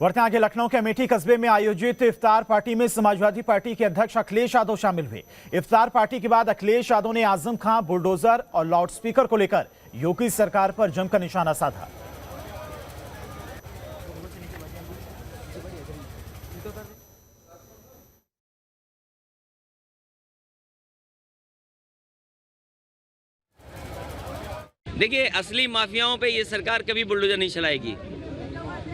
बढ़ते आगे लखनऊ के अमेठी कस्बे में आयोजित इफ्तार पार्टी में समाजवादी पार्टी के अध्यक्ष अखिलेश यादव शामिल हुए। इफ्तार पार्टी के बाद अखिलेश यादव ने आजम खां, बुलडोजर और लाउडस्पीकर को लेकर योगी सरकार पर जमकर निशाना साधा। देखिए, असली माफियाओं पे ये सरकार कभी बुलडोजर नहीं चलाएगी।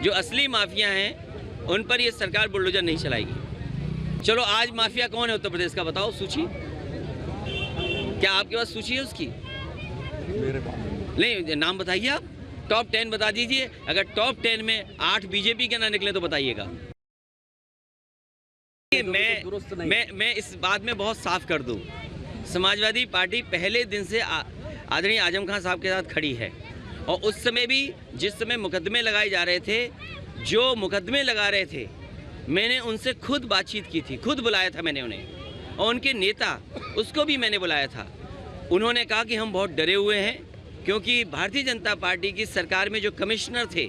जो असली माफिया हैं उन पर ये सरकार बुलडोजर नहीं चलाएगी। चलो, आज माफिया कौन है उत्तर प्रदेश का, बताओ सूची। क्या आपके पास सूची है उसकी? मेरे पास नहीं, नाम बताइए आप। टॉप 10 बता दीजिए। अगर टॉप 10 में 8 बीजेपी के ना निकले तो बताइएगा। मैं इस बात में बहुत साफ कर दूं, समाजवादी पार्टी पहले दिन से आदरणीय आजम खां साहब के साथ खड़ी है। और उस समय भी जिस समय मुकदमे लगाए जा रहे थे, जो मुकदमे लगा रहे थे, मैंने उनसे खुद बातचीत की थी, खुद बुलाया था मैंने उन्हें। और उनके नेता, उसको भी मैंने बुलाया था। उन्होंने कहा कि हम बहुत डरे हुए हैं, क्योंकि भारतीय जनता पार्टी की सरकार में जो कमिश्नर थे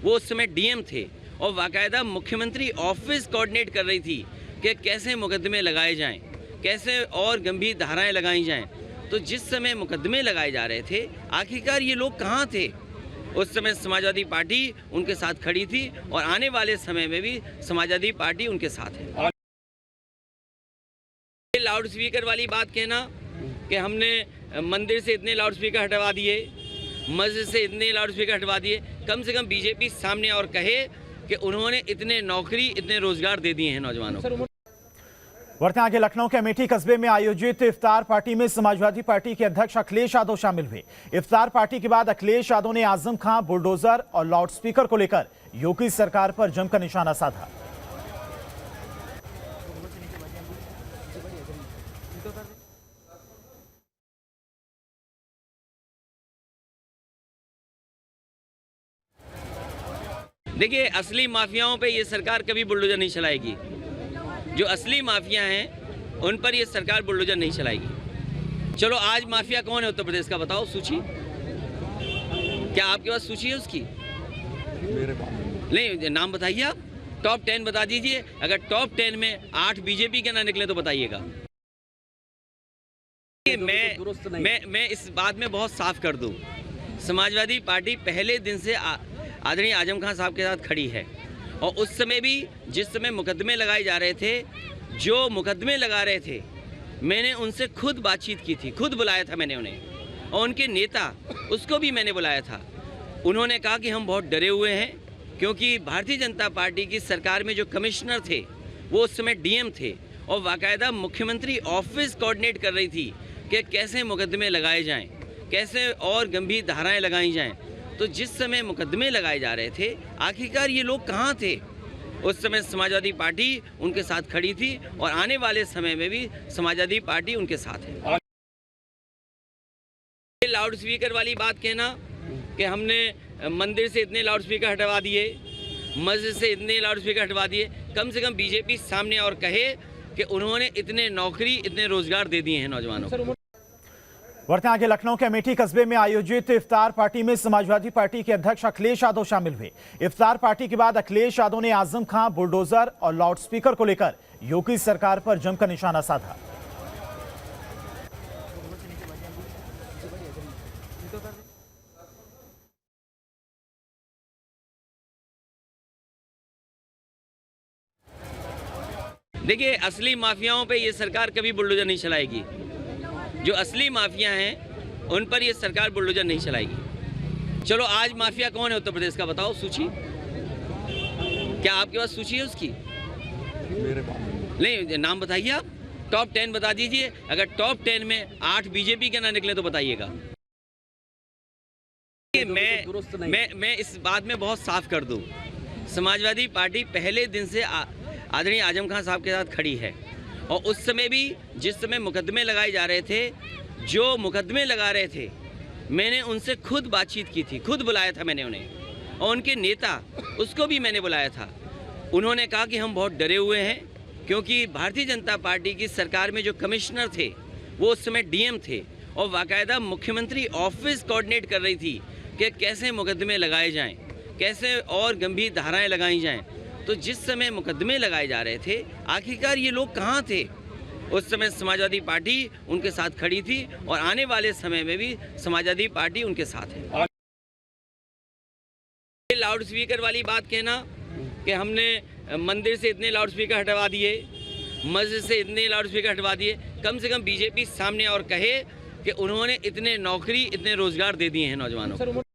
वो उस समय डीएम थे और बाकायदा मुख्यमंत्री ऑफिस कोऑर्डिनेट कर रही थी कि कैसे मुकदमे लगाए जाएं, कैसे और गंभीर धाराएं लगाई जाएं। तो जिस समय मुकदमे लगाए जा रहे थे, आखिरकार ये लोग कहाँ थे? उस समय समाजवादी पार्टी उनके साथ खड़ी थी और आने वाले समय में भी समाजवादी पार्टी उनके साथ है। लाउड स्पीकर वाली बात कहना कि हमने मंदिर से इतने लाउड स्पीकर हटवा दिए, मस्जिद से इतने लाउड स्पीकर हटवा दिए, कम से कम बीजेपी सामने और कहे कि उन्होंने इतने नौकरी, इतने रोजगार दे दिए हैं नौजवानों को। बढ़ते आगे लखनऊ के अमेठी कस्बे में आयोजित इफ्तार पार्टी में समाजवादी पार्टी के अध्यक्ष अखिलेश यादव शामिल हुए। इफ्तार पार्टी के बाद अखिलेश यादव ने आजम खां, बुलडोजर और लाउडस्पीकर को लेकर योगी सरकार पर जमकर निशाना साधा। देखिए, असली माफियाओं पे ये सरकार कभी बुलडोजर नहीं चलाएगी। जो असली माफिया हैं उन पर ये सरकार बुलडोजर नहीं चलाएगी। चलो, आज माफिया कौन है उत्तर प्रदेश का, बताओ सूची। क्या आपके पास सूची है उसकी? मेरे पास नहीं, नाम बताइए आप। टॉप 10 बता दीजिए। अगर टॉप 10 में 8 बीजेपी के ना निकले तो बताइएगा। मैं इस बात में बहुत साफ कर दूं, समाजवादी पार्टी पहले दिन से आदरणीय आजम खां साहब के साथ खड़ी है। और उस समय भी जिस समय मुकदमे लगाए जा रहे थे, जो मुकदमे लगा रहे थे, मैंने उनसे खुद बातचीत की थी, खुद बुलाया था मैंने उन्हें। और उनके नेता, उसको भी मैंने बुलाया था। उन्होंने कहा कि हम बहुत डरे हुए हैं, क्योंकि भारतीय जनता पार्टी की सरकार में जो कमिश्नर थे वो उस समय डीएम थे और बाकायदा मुख्यमंत्री ऑफिस कोऑर्डिनेट कर रही थी कि कैसे मुकदमे लगाए जाएं, कैसे और गंभीर धाराएं लगाई जाएं। तो जिस समय मुकदमे लगाए जा रहे थे, आखिरकार ये लोग कहाँ थे? उस समय समाजवादी पार्टी उनके साथ खड़ी थी और आने वाले समय में भी समाजवादी पार्टी उनके साथ है। लाउड स्पीकर वाली बात कहना कि हमने मंदिर से इतने लाउड स्पीकर हटवा दिए, मस्जिद से इतने लाउड स्पीकर हटवा दिए, कम से कम बीजेपी सामने और कहे कि उन्होंने इतने नौकरी, इतने रोजगार दे दिए हैं नौजवानों को। बढ़ते आगे लखनऊ के अमेठी कस्बे में आयोजित इफ्तार पार्टी में समाजवादी पार्टी के अध्यक्ष अखिलेश यादव शामिल हुए। इफ्तार पार्टी के बाद अखिलेश यादव ने आजम खां, बुलडोजर और लाउडस्पीकर को लेकर योगी सरकार पर जमकर निशाना साधा। देखिए, असली माफियाओं पे ये सरकार कभी बुलडोजर नहीं चलाएगी। जो असली माफिया हैं उन पर ये सरकार बुलडोजर नहीं चलाएगी। चलो, आज माफिया कौन है उत्तर प्रदेश का, बताओ सूची। क्या आपके पास सूची है उसकी? मेरे पास नहीं, नाम बताइए आप। टॉप 10 बता दीजिए। अगर टॉप 10 में 8 बीजेपी के ना निकले तो बताइएगा। मैं इस बात में बहुत साफ कर दूं, समाजवादी पार्टी पहले दिन से आदरणीय आजम खां साहब के साथ खड़ी है। और उस समय भी जिस समय मुकदमे लगाए जा रहे थे, जो मुकदमे लगा रहे थे, मैंने उनसे खुद बातचीत की थी, खुद बुलाया था मैंने उन्हें। और उनके नेता, उसको भी मैंने बुलाया था। उन्होंने कहा कि हम बहुत डरे हुए हैं, क्योंकि भारतीय जनता पार्टी की सरकार में जो कमिश्नर थे वो उस समय डीएम थे और बाकायदा मुख्यमंत्री ऑफिस कोऑर्डिनेट कर रही थी कि कैसे मुकदमे लगाए जाएं, कैसे और गंभीर धाराएं लगाई जाएं। तो जिस समय मुकदमे लगाए जा रहे थे, आखिरकार ये लोग कहाँ थे? उस समय समाजवादी पार्टी उनके साथ खड़ी थी और आने वाले समय में भी समाजवादी पार्टी उनके साथ है। लाउड स्पीकर वाली बात कहना कि हमने मंदिर से इतने लाउड स्पीकर हटवा दिए, मस्जिद से इतने लाउड स्पीकर हटवा दिए, कम से कम बीजेपी सामने और कहे कि उन्होंने इतने नौकरी, इतने रोजगार दे दिए हैं नौजवानों को।